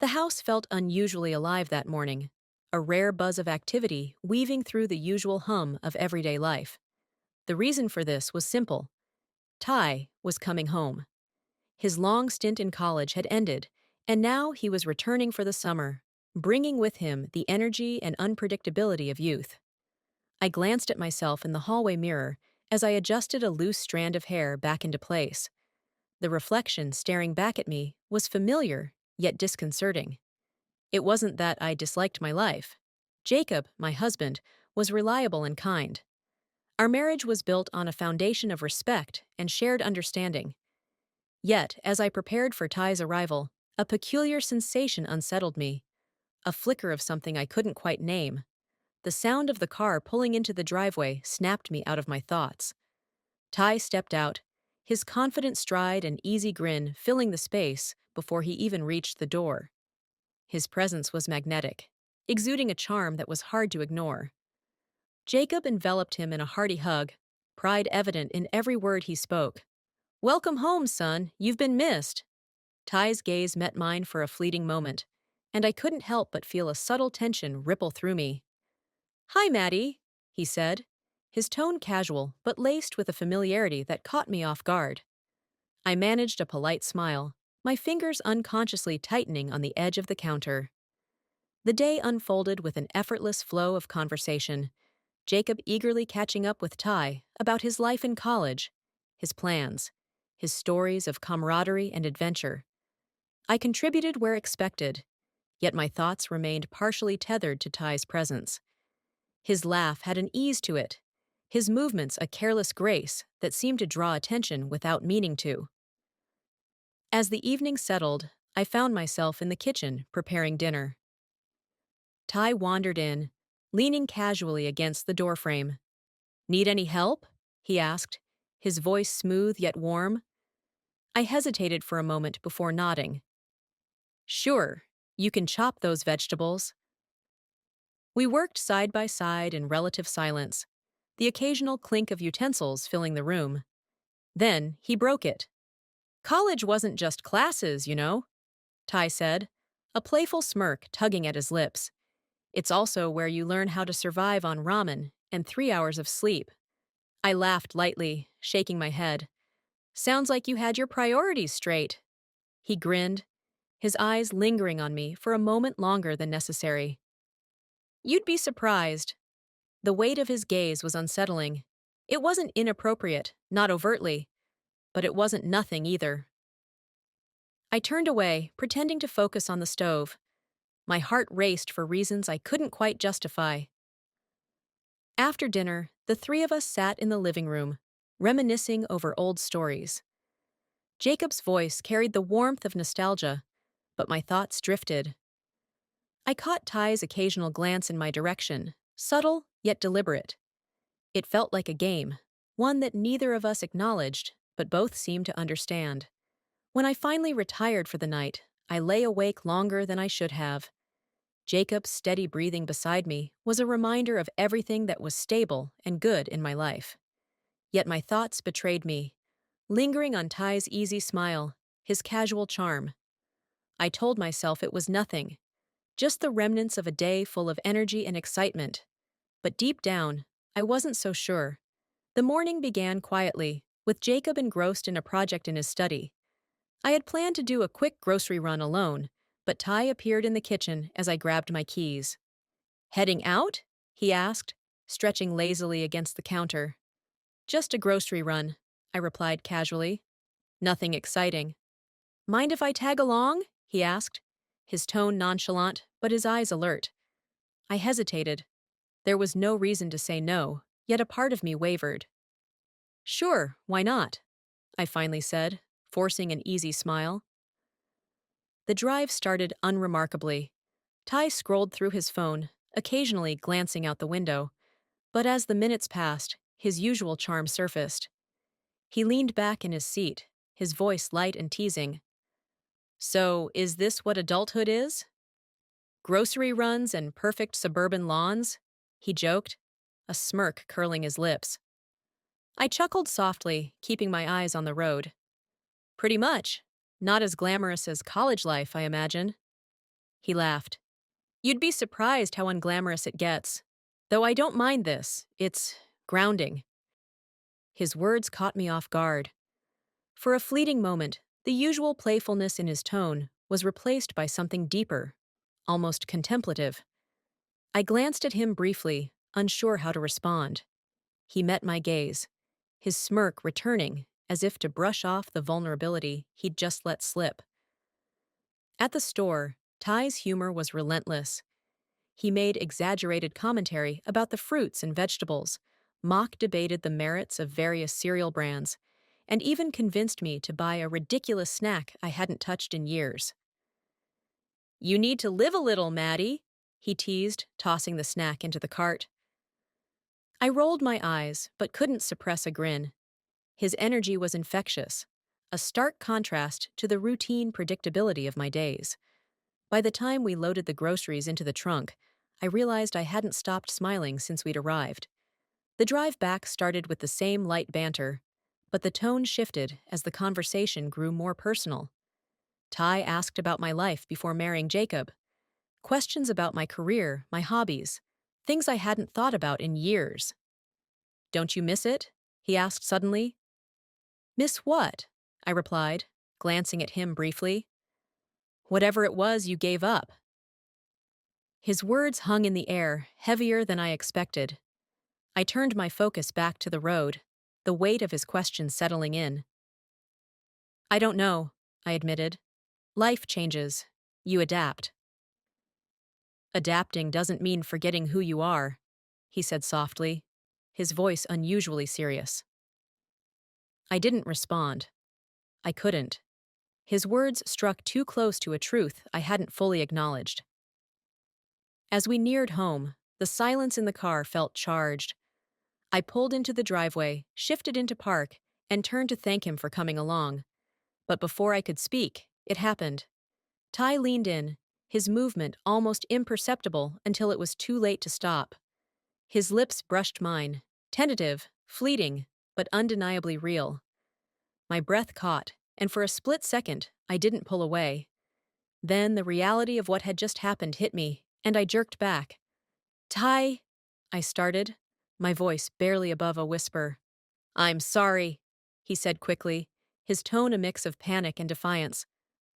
The house felt unusually alive that morning, a rare buzz of activity weaving through the usual hum of everyday life. The reason for this was simple. Ty was coming home. His long stint in college had ended, and now he was returning for the summer, bringing with him the energy and unpredictability of youth. I glanced at myself in the hallway mirror as I adjusted a loose strand of hair back into place. The reflection staring back at me was familiar, yet disconcerting. It wasn't that I disliked my life. Jacob, my husband, was reliable and kind. Our marriage was built on a foundation of respect and shared understanding. Yet, as I prepared for Ty's arrival, a peculiar sensation unsettled me, a flicker of something I couldn't quite name. The sound of the car pulling into the driveway snapped me out of my thoughts. Ty stepped out, his confident stride and easy grin filling the space before he even reached the door. His presence was magnetic, exuding a charm that was hard to ignore. Jacob enveloped him in a hearty hug, pride evident in every word he spoke. "Welcome home, son. You've been missed." Ty's gaze met mine for a fleeting moment, and I couldn't help but feel a subtle tension ripple through me. "Hi, Maddie," he said, his tone casual but laced with a familiarity that caught me off guard. I managed a polite smile, my fingers unconsciously tightening on the edge of the counter. The day unfolded with an effortless flow of conversation, Jacob eagerly catching up with Ty about his life in college, his plans, his stories of camaraderie and adventure. I contributed where expected, yet my thoughts remained partially tethered to Ty's presence. His laugh had an ease to it, his movements a careless grace that seemed to draw attention without meaning to. As the evening settled, I found myself in the kitchen preparing dinner. Ty wandered in, leaning casually against the doorframe. "Need any help?" he asked, his voice smooth yet warm. I hesitated for a moment before nodding. "Sure, you can chop those vegetables." We worked side by side in relative silence, the occasional clink of utensils filling the room. Then he broke it. "College wasn't just classes, you know," Ty said, a playful smirk tugging at his lips. "It's also where you learn how to survive on ramen and 3 hours of sleep." I laughed lightly, shaking my head. "Sounds like you had your priorities straight." He grinned, his eyes lingering on me for a moment longer than necessary. "You'd be surprised." The weight of his gaze was unsettling. It wasn't inappropriate, not overtly, but it wasn't nothing either. I turned away, pretending to focus on the stove. My heart raced for reasons I couldn't quite justify. After dinner, the three of us sat in the living room, reminiscing over old stories. Jacob's voice carried the warmth of nostalgia, but my thoughts drifted. I caught Ty's occasional glance in my direction, subtle yet deliberate. It felt like a game, one that neither of us acknowledged, but both seemed to understand. When I finally retired for the night, I lay awake longer than I should have. Jacob's steady breathing beside me was a reminder of everything that was stable and good in my life. Yet my thoughts betrayed me, lingering on Ty's easy smile, his casual charm. I told myself it was nothing, just the remnants of a day full of energy and excitement. But deep down, I wasn't so sure. The morning began quietly, with Jacob engrossed in a project in his study. I had planned to do a quick grocery run alone, but Ty appeared in the kitchen as I grabbed my keys. "Heading out?" he asked, stretching lazily against the counter. "Just a grocery run," I replied casually. "Nothing exciting." "Mind if I tag along?" he asked, his tone nonchalant, but his eyes alert. I hesitated. There was no reason to say no, yet a part of me wavered. "Sure, why not?" I finally said, forcing an easy smile. The drive started unremarkably. Ty scrolled through his phone, occasionally glancing out the window, but as the minutes passed, his usual charm surfaced. He leaned back in his seat, his voice light and teasing. "So, is this what adulthood is? Grocery runs and perfect suburban lawns?" he joked, a smirk curling his lips. I chuckled softly, keeping my eyes on the road. "Pretty much. Not as glamorous as college life, I imagine." He laughed. You'd be surprised how unglamorous it gets. Though I don't mind this. It's grounding. His words caught me off guard. For a fleeting moment, the usual playfulness in his tone was replaced by something deeper, almost contemplative. I glanced at him briefly, unsure how to respond. He met my gaze, his smirk returning as if to brush off the vulnerability he'd just let slip. At the store, Ty's humor was relentless. He made exaggerated commentary about the fruits and vegetables, mock-debated the merits of various cereal brands, and even convinced me to buy a ridiculous snack I hadn't touched in years. You need to live a little, Maddie, he teased, tossing the snack into the cart. I rolled my eyes, but couldn't suppress a grin. His energy was infectious, a stark contrast to the routine predictability of my days. By the time we loaded the groceries into the trunk, I realized I hadn't stopped smiling since we'd arrived. The drive back started with the same light banter, but the tone shifted as the conversation grew more personal. Ty asked about my life before marrying Jacob, questions about my career, my hobbies, things I hadn't thought about in years. Don't you miss it? He asked suddenly. Miss what? I replied, glancing at him briefly. Whatever it was you gave up. His words hung in the air, heavier than I expected. I turned my focus back to the road, the weight of his question settling in. I don't know, I admitted. Life changes. You adapt. Adapting doesn't mean forgetting who you are, he said softly, his voice unusually serious. I didn't respond. I couldn't. His words struck too close to a truth I hadn't fully acknowledged. As we neared home, the silence in the car felt charged. I pulled into the driveway, shifted into park, and turned to thank him for coming along. But before I could speak, it happened. Ty leaned in, his movement almost imperceptible until it was too late to stop. His lips brushed mine, tentative, fleeting, but undeniably real. My breath caught, and for a split second, I didn't pull away. Then the reality of what had just happened hit me, and I jerked back. Ty, I started, my voice barely above a whisper. I'm sorry, he said quickly, his tone a mix of panic and defiance.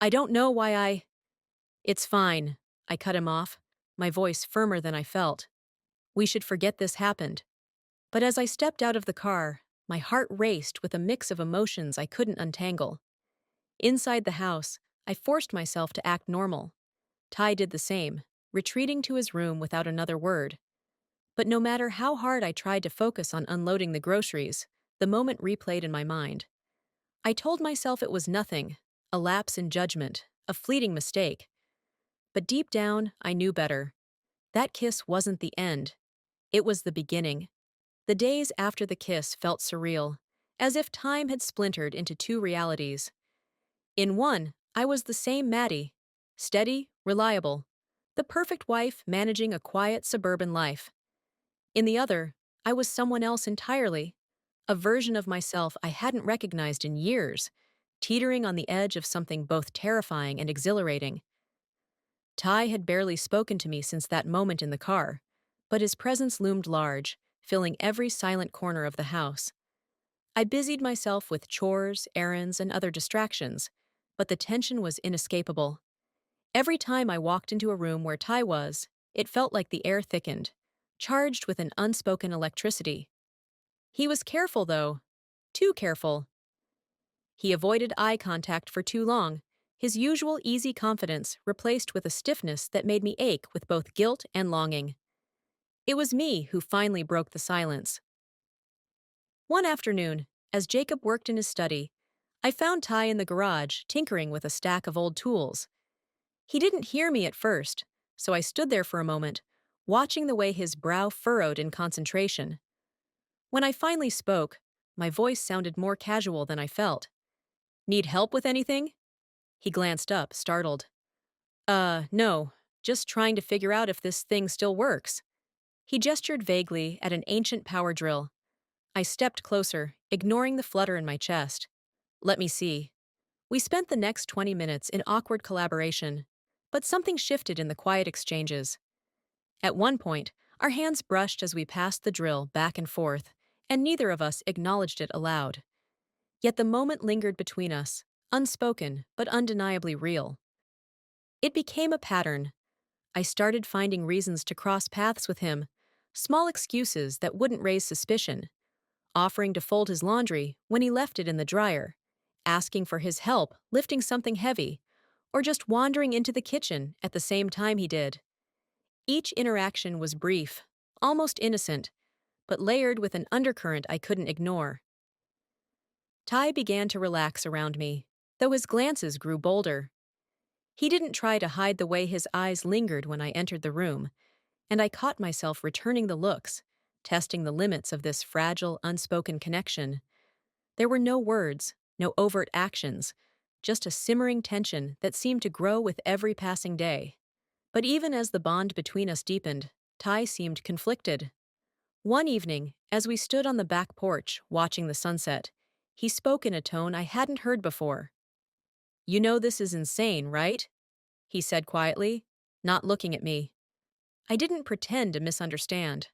I don't know why I... It's fine, I cut him off, my voice firmer than I felt. We should forget this happened. But as I stepped out of the car, my heart raced with a mix of emotions I couldn't untangle. Inside the house, I forced myself to act normal. Ty did the same, retreating to his room without another word. But no matter how hard I tried to focus on unloading the groceries, the moment replayed in my mind. I told myself it was nothing, a lapse in judgment, a fleeting mistake. But deep down, I knew better. That kiss wasn't the end. It was the beginning. The days after the kiss felt surreal, as if time had splintered into two realities. In one, I was the same Maddie, steady, reliable, the perfect wife managing a quiet suburban life. In the other, I was someone else entirely, a version of myself I hadn't recognized in years, teetering on the edge of something both terrifying and exhilarating. Ty had barely spoken to me since that moment in the car, but his presence loomed large, filling every silent corner of the house. I busied myself with chores, errands, and other distractions, but the tension was inescapable. Every time I walked into a room where Ty was, it felt like the air thickened, charged with an unspoken electricity. He was careful, though. Too careful. He avoided eye contact for too long, his usual easy confidence replaced with a stiffness that made me ache with both guilt and longing. It was me who finally broke the silence. One afternoon, as Jacob worked in his study, I found Ty in the garage tinkering with a stack of old tools. He didn't hear me at first, so I stood there for a moment, watching the way his brow furrowed in concentration. When I finally spoke, my voice sounded more casual than I felt. Need help with anything? He glanced up, startled. No, just trying to figure out if this thing still works. He gestured vaguely at an ancient power drill. I stepped closer, ignoring the flutter in my chest. Let me see. We spent the next 20 minutes in awkward collaboration. but something shifted in the quiet exchanges. At one point, our hands brushed as we passed the drill back and forth, and neither of us acknowledged it aloud. Yet the moment lingered between us, unspoken but undeniably real. It became a pattern. I started finding reasons to cross paths with him, small excuses that wouldn't raise suspicion, offering to fold his laundry when he left it in the dryer, asking for his help lifting something heavy, or just wandering into the kitchen at the same time he did. Each interaction was brief, almost innocent, but layered with an undercurrent I couldn't ignore. Ty began to relax around me, though his glances grew bolder. He didn't try to hide the way his eyes lingered when I entered the room, and I caught myself returning the looks, testing the limits of this fragile, unspoken connection. There were no words, no overt actions, just a simmering tension that seemed to grow with every passing day. But even as the bond between us deepened, Ty seemed conflicted. One evening, as we stood on the back porch watching the sunset, he spoke in a tone I hadn't heard before. "You know this is insane, right?" he said quietly, not looking at me. I didn't pretend to misunderstand.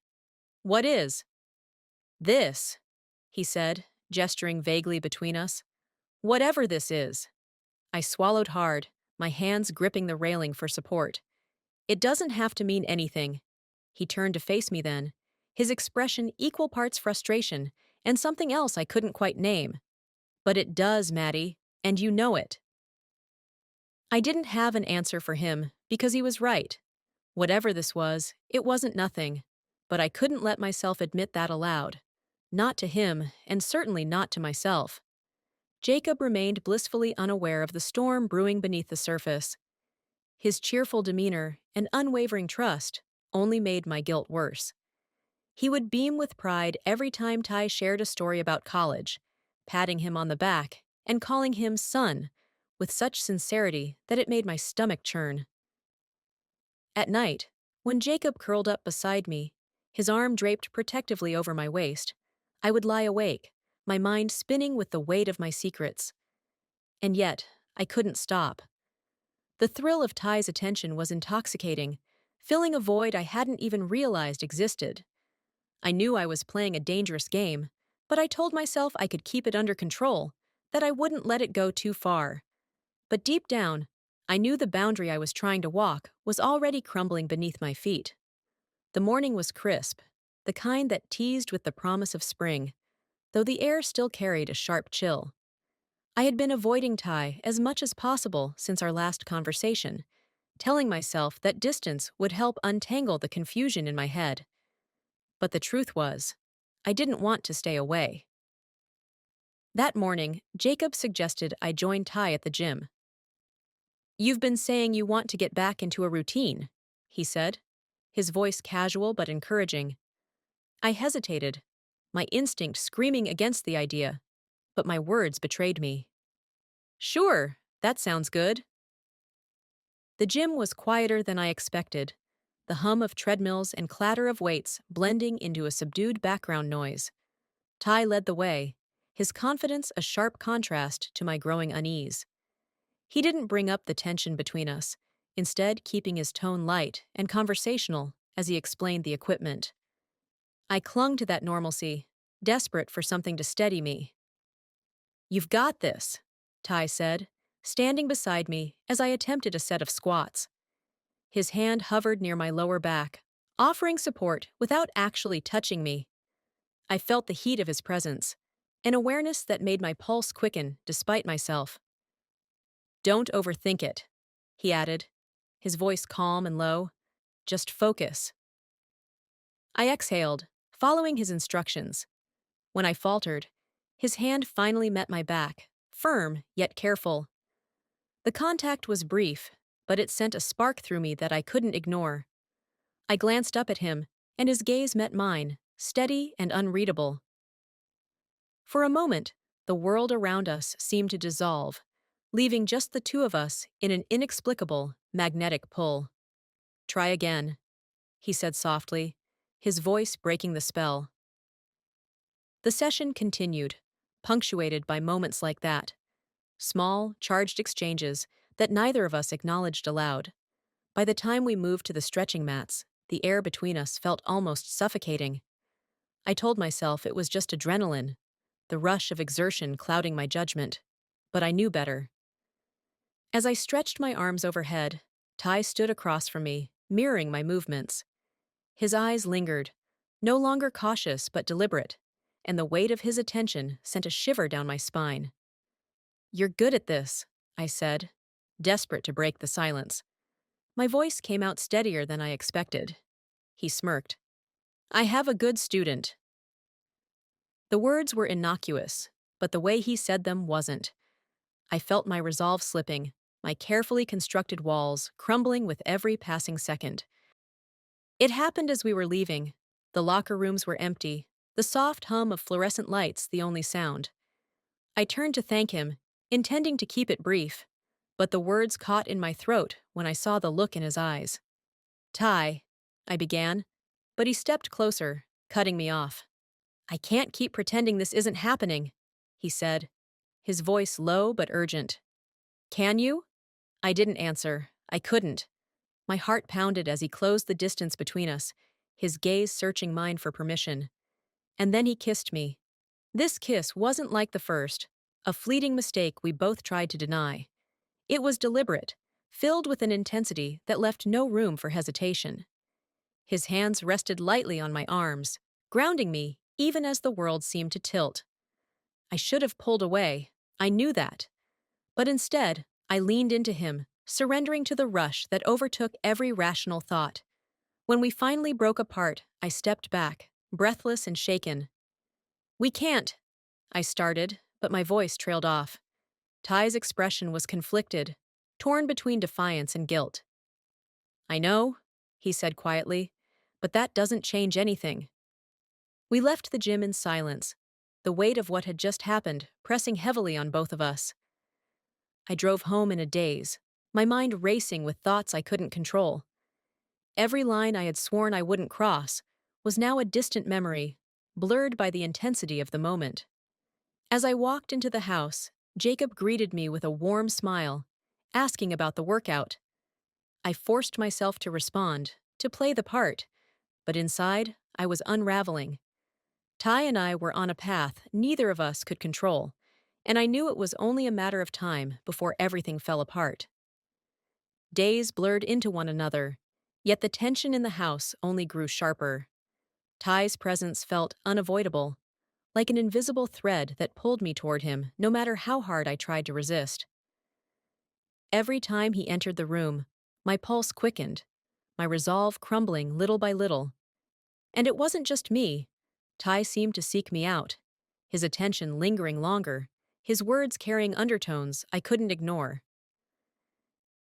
"What is?" "This," he said, gesturing vaguely between us. "Whatever this is." I swallowed hard, my hands gripping the railing for support. "It doesn't have to mean anything." He turned to face me then, his expression equal parts frustration and something else I couldn't quite name. "But it does, Maddie, and you know it." I didn't have an answer for him because he was right. Whatever this was, it wasn't nothing, but I couldn't let myself admit that aloud. Not to him, and certainly not to myself. Jacob remained blissfully unaware of the storm brewing beneath the surface. His cheerful demeanor and unwavering trust only made my guilt worse. He would beam with pride every time Ty shared a story about college, patting him on the back and calling him son, with such sincerity that it made my stomach churn. At night, when Jacob curled up beside me, his arm draped protectively over my waist, I would lie awake, my mind spinning with the weight of my secrets. And yet, I couldn't stop. The thrill of Ty's attention was intoxicating, filling a void I hadn't even realized existed. I knew I was playing a dangerous game, but I told myself I could keep it under control, that I wouldn't let it go too far. But deep down, I knew the boundary I was trying to walk was already crumbling beneath my feet. The morning was crisp, the kind that teased with the promise of spring, though the air still carried a sharp chill. I had been avoiding Ty as much as possible since our last conversation, telling myself that distance would help untangle the confusion in my head. But the truth was, I didn't want to stay away. That morning, Jacob suggested I join Ty at the gym. "You've been saying you want to get back into a routine," he said, his voice casual but encouraging. I hesitated, my instinct screaming against the idea, but my words betrayed me. "Sure, that sounds good." The gym was quieter than I expected, the hum of treadmills and clatter of weights blending into a subdued background noise. Ty led the way, his confidence a sharp contrast to my growing unease. He didn't bring up the tension between us, instead keeping his tone light and conversational as he explained the equipment. I clung to that normalcy, desperate for something to steady me. "You've got this," Ty said, standing beside me as I attempted a set of squats. His hand hovered near my lower back, offering support without actually touching me. I felt the heat of his presence, an awareness that made my pulse quicken despite myself. "Don't overthink it," he added, his voice calm and low. "Just focus." I exhaled, following his instructions. When I faltered, his hand finally met my back, firm yet careful. The contact was brief, but it sent a spark through me that I couldn't ignore. I glanced up at him, and his gaze met mine, steady and unreadable. For a moment, the world around us seemed to dissolve, leaving just the two of us in an inexplicable, magnetic pull. "Try again," he said softly, his voice breaking the spell. The session continued, punctuated by moments like that. Small, charged exchanges that neither of us acknowledged aloud. By the time we moved to the stretching mats, the air between us felt almost suffocating. I told myself it was just adrenaline, the rush of exertion clouding my judgment. But I knew better. As I stretched my arms overhead, Ty stood across from me, mirroring my movements. His eyes lingered, no longer cautious but deliberate, and the weight of his attention sent a shiver down my spine. "You're good at this," I said, desperate to break the silence. My voice came out steadier than I expected. He smirked. "I have a good student." The words were innocuous, but the way he said them wasn't. I felt my resolve slipping, my carefully constructed walls crumbling with every passing second. It happened as we were leaving. The locker rooms were empty, the soft hum of fluorescent lights the only sound. I turned to thank him, intending to keep it brief, but the words caught in my throat when I saw the look in his eyes. "Ty," I began, but he stepped closer, cutting me off. "I can't keep pretending this isn't happening," he said, his voice low but urgent. "Can you?" I didn't answer. I couldn't. My heart pounded as he closed the distance between us, his gaze searching mine for permission. And then he kissed me. This kiss wasn't like the first, a fleeting mistake we both tried to deny. It was deliberate, filled with an intensity that left no room for hesitation. His hands rested lightly on my arms, grounding me even as the world seemed to tilt. I should have pulled away, I knew that. But instead, I leaned into him, surrendering to the rush that overtook every rational thought. When we finally broke apart, I stepped back, breathless and shaken. "We can't," I started, but my voice trailed off. Ty's expression was conflicted, torn between defiance and guilt. "I know," he said quietly, "but that doesn't change anything." We left the gym in silence, the weight of what had just happened pressing heavily on both of us. I drove home in a daze, my mind racing with thoughts I couldn't control. Every line I had sworn I wouldn't cross was now a distant memory, blurred by the intensity of the moment. As I walked into the house, Jacob greeted me with a warm smile, asking about the workout. I forced myself to respond, to play the part, but inside, I was unraveling. Ty and I were on a path neither of us could control, and I knew it was only a matter of time before everything fell apart. Days blurred into one another, yet the tension in the house only grew sharper. Ty's presence felt unavoidable, like an invisible thread that pulled me toward him no matter how hard I tried to resist. Every time he entered the room, my pulse quickened, my resolve crumbling little by little. And it wasn't just me. Ty seemed to seek me out, his attention lingering longer, his words carrying undertones I couldn't ignore.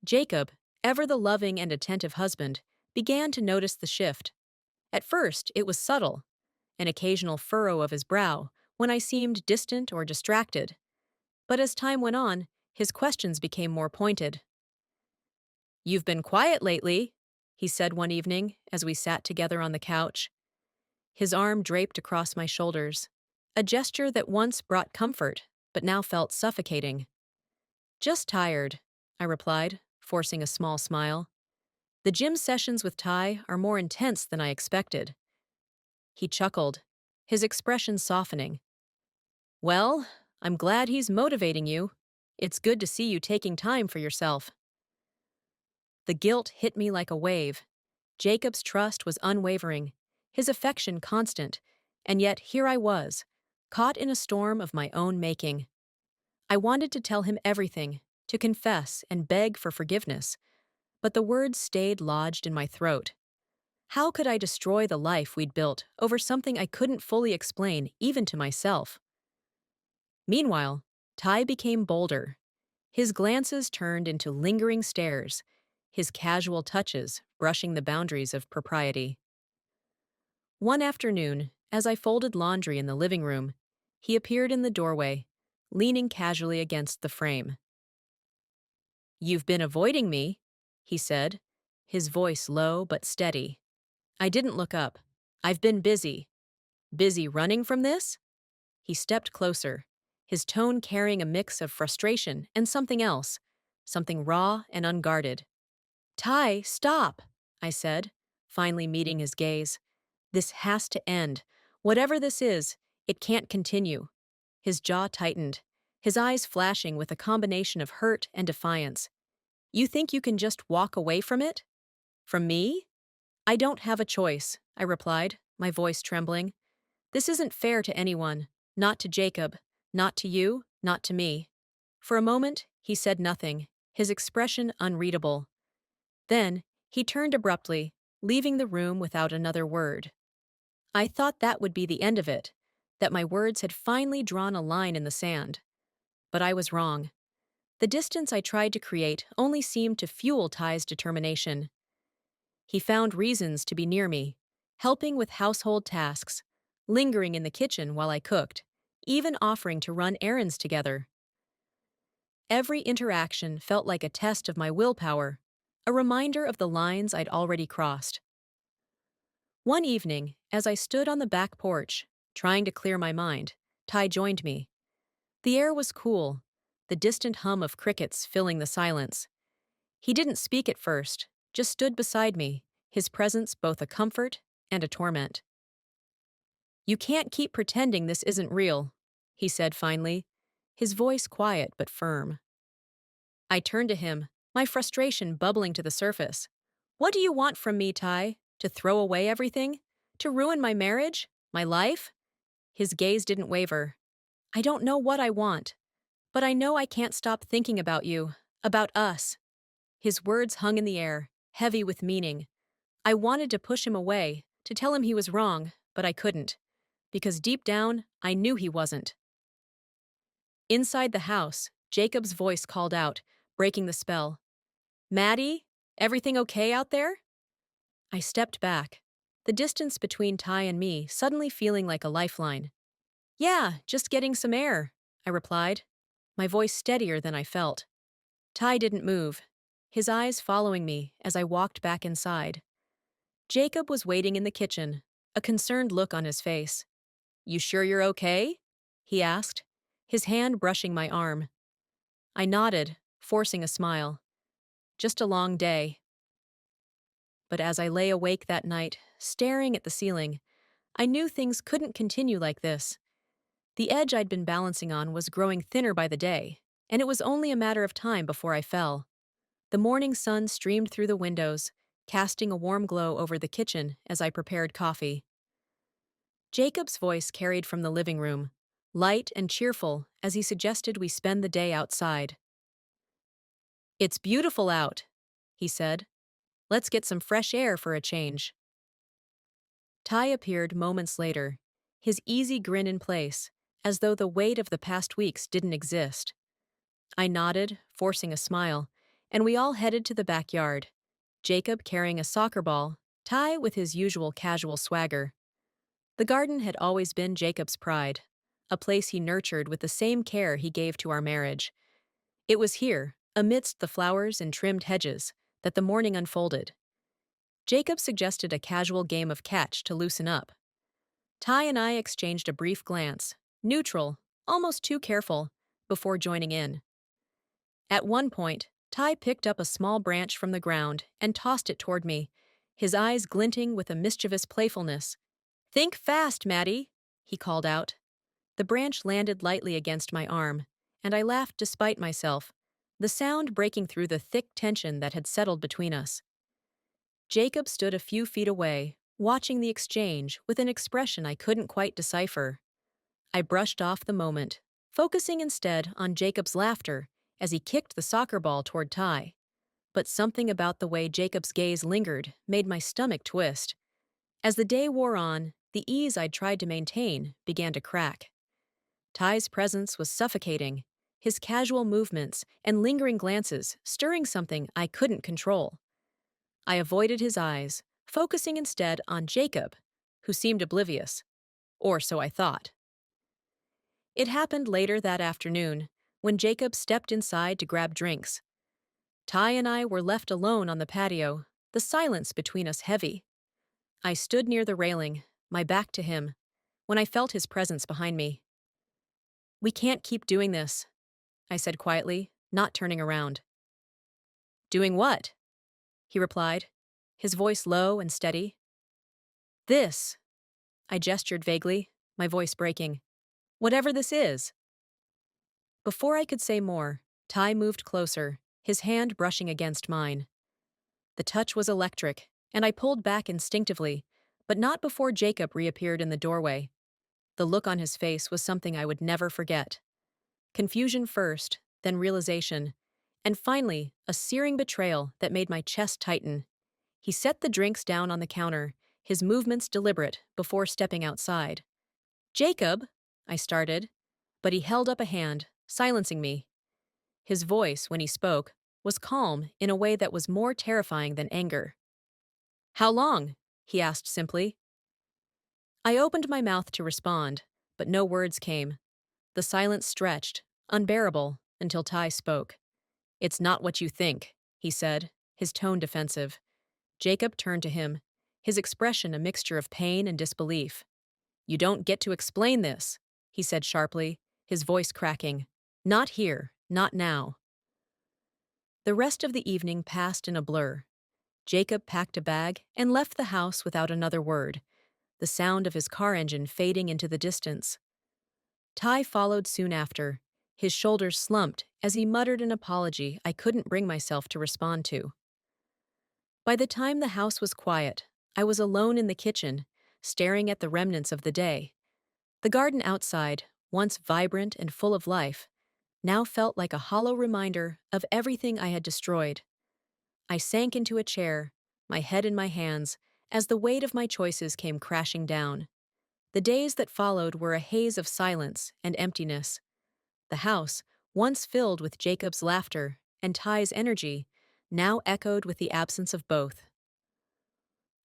Jacob, ever the loving and attentive husband, began to notice the shift. At first, it was subtle, an occasional furrow of his brow when I seemed distant or distracted. But as time went on, his questions became more pointed. "You've been quiet lately," he said one evening as we sat together on the couch. His arm draped across my shoulders, a gesture that once brought comfort, but now felt suffocating. "Just tired," I replied, forcing a small smile. "The gym sessions with Ty are more intense than I expected." He chuckled, his expression softening. "Well, I'm glad he's motivating you. It's good to see you taking time for yourself." The guilt hit me like a wave. Jacob's trust was unwavering, his affection constant, and yet here I was, caught in a storm of my own making. I wanted to tell him everything, to confess and beg for forgiveness, but the words stayed lodged in my throat. How could I destroy the life we'd built over something I couldn't fully explain even to myself? Meanwhile, Ty became bolder. His glances turned into lingering stares, his casual touches brushing the boundaries of propriety. One afternoon, as I folded laundry in the living room, he appeared in the doorway, leaning casually against the frame. "You've been avoiding me," he said, his voice low but steady. I didn't look up. "I've been busy." "Busy running from this?" He stepped closer, his tone carrying a mix of frustration and something else, something raw and unguarded. Ty, stop, I said, finally meeting his gaze. This has to end. Whatever this is, it can't continue. His jaw tightened, his eyes flashing with a combination of hurt and defiance. You think you can just walk away from it? From me? I don't have a choice, I replied, my voice trembling. This isn't fair to anyone. Not to Jacob, not to you, not to me. For a moment, he said nothing, his expression unreadable. Then, he turned abruptly, leaving the room without another word. I thought that would be the end of it, that my words had finally drawn a line in the sand. But I was wrong. The distance I tried to create only seemed to fuel Ty's determination. He found reasons to be near me, helping with household tasks, lingering in the kitchen while I cooked, even offering to run errands together. Every interaction felt like a test of my willpower, a reminder of the lines I'd already crossed. One evening, as I stood on the back porch, trying to clear my mind, Ty joined me. The air was cool, the distant hum of crickets filling the silence. He didn't speak at first, just stood beside me, his presence both a comfort and a torment. You can't keep pretending this isn't real, he said finally, his voice quiet but firm. I turned to him, my frustration bubbling to the surface. What do you want from me, Ty? To throw away everything? To ruin my marriage? My life? His gaze didn't waver. I don't know what I want, but I know I can't stop thinking about you, about us. His words hung in the air, heavy with meaning. I wanted to push him away, to tell him he was wrong, but I couldn't, because deep down, I knew he wasn't. Inside the house, Jacob's voice called out, breaking the spell. Maddie, everything okay out there? I stepped back, the distance between Ty and me suddenly feeling like a lifeline. Yeah, just getting some air, I replied, my voice steadier than I felt. Ty didn't move, his eyes following me as I walked back inside. Jacob was waiting in the kitchen, a concerned look on his face. You sure you're okay? He asked, his hand brushing my arm. I nodded, forcing a smile. Just a long day. But as I lay awake that night, staring at the ceiling, I knew things couldn't continue like this. The edge I'd been balancing on was growing thinner by the day, and it was only a matter of time before I fell. The morning sun streamed through the windows, casting a warm glow over the kitchen as I prepared coffee. Jacob's voice carried from the living room, light and cheerful as he suggested we spend the day outside. It's beautiful out, he said. Let's get some fresh air for a change. Ty appeared moments later, his easy grin in place, as though the weight of the past weeks didn't exist. I nodded, forcing a smile, and we all headed to the backyard, Jacob carrying a soccer ball, Ty with his usual casual swagger. The garden had always been Jacob's pride, a place he nurtured with the same care he gave to our marriage. It was here, amidst the flowers and trimmed hedges, that the morning unfolded. Jacob suggested a casual game of catch to loosen up. Ty and I exchanged a brief glance, neutral, almost too careful, before joining in. At one point, Ty picked up a small branch from the ground and tossed it toward me, his eyes glinting with a mischievous playfulness. Think fast, Maddie, he called out. The branch landed lightly against my arm, and I laughed despite myself, the sound breaking through the thick tension that had settled between us. Jacob stood a few feet away, watching the exchange with an expression I couldn't quite decipher. I brushed off the moment, focusing instead on Jacob's laughter as he kicked the soccer ball toward Ty. But something about the way Jacob's gaze lingered made my stomach twist. As the day wore on, the ease I'd tried to maintain began to crack. Ty's presence was suffocating, his casual movements and lingering glances stirring something I couldn't control. I avoided his eyes, focusing instead on Jacob, who seemed oblivious. Or so I thought. It happened later that afternoon, when Jacob stepped inside to grab drinks. Ty and I were left alone on the patio, the silence between us heavy. I stood near the railing, my back to him, when I felt his presence behind me. We can't keep doing this, I said quietly, not turning around. Doing what? he replied, his voice low and steady. This, I gestured vaguely, my voice breaking. Whatever this is. Before I could say more, Ty moved closer, his hand brushing against mine. The touch was electric, and I pulled back instinctively, but not before Jacob reappeared in the doorway. The look on his face was something I would never forget. Confusion first, then realization, and finally, a searing betrayal that made my chest tighten. He set the drinks down on the counter, his movements deliberate, before stepping outside. Jacob, I started, but he held up a hand, silencing me. His voice, when he spoke, was calm in a way that was more terrifying than anger. How long? He asked simply. I opened my mouth to respond, but no words came. The silence stretched, unbearable, until Ty spoke. It's not what you think, he said, his tone defensive. Jacob turned to him, his expression a mixture of pain and disbelief. You don't get to explain this, he said sharply, his voice cracking. Not here, not now. The rest of the evening passed in a blur. Jacob packed a bag and left the house without another word, the sound of his car engine fading into the distance. Ty followed soon after, his shoulders slumped as he muttered an apology I couldn't bring myself to respond to. By the time the house was quiet, I was alone in the kitchen, staring at the remnants of the day. The garden outside, once vibrant and full of life, now felt like a hollow reminder of everything I had destroyed. I sank into a chair, my head in my hands, as the weight of my choices came crashing down. The days that followed were a haze of silence and emptiness. The house, once filled with Jacob's laughter and Ty's energy, now echoed with the absence of both.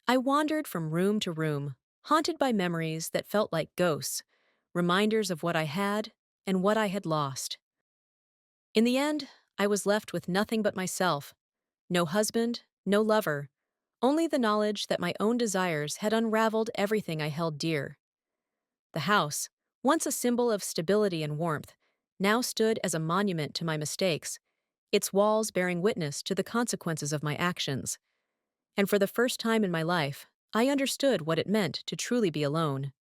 I wandered from room to room, haunted by memories that felt like ghosts, reminders of what I had and what I had lost. In the end, I was left with nothing but myself. No husband, no lover, only the knowledge that my own desires had unraveled everything I held dear. The house, once a symbol of stability and warmth, now stood as a monument to my mistakes, its walls bearing witness to the consequences of my actions. And for the first time in my life, I understood what it meant to truly be alone.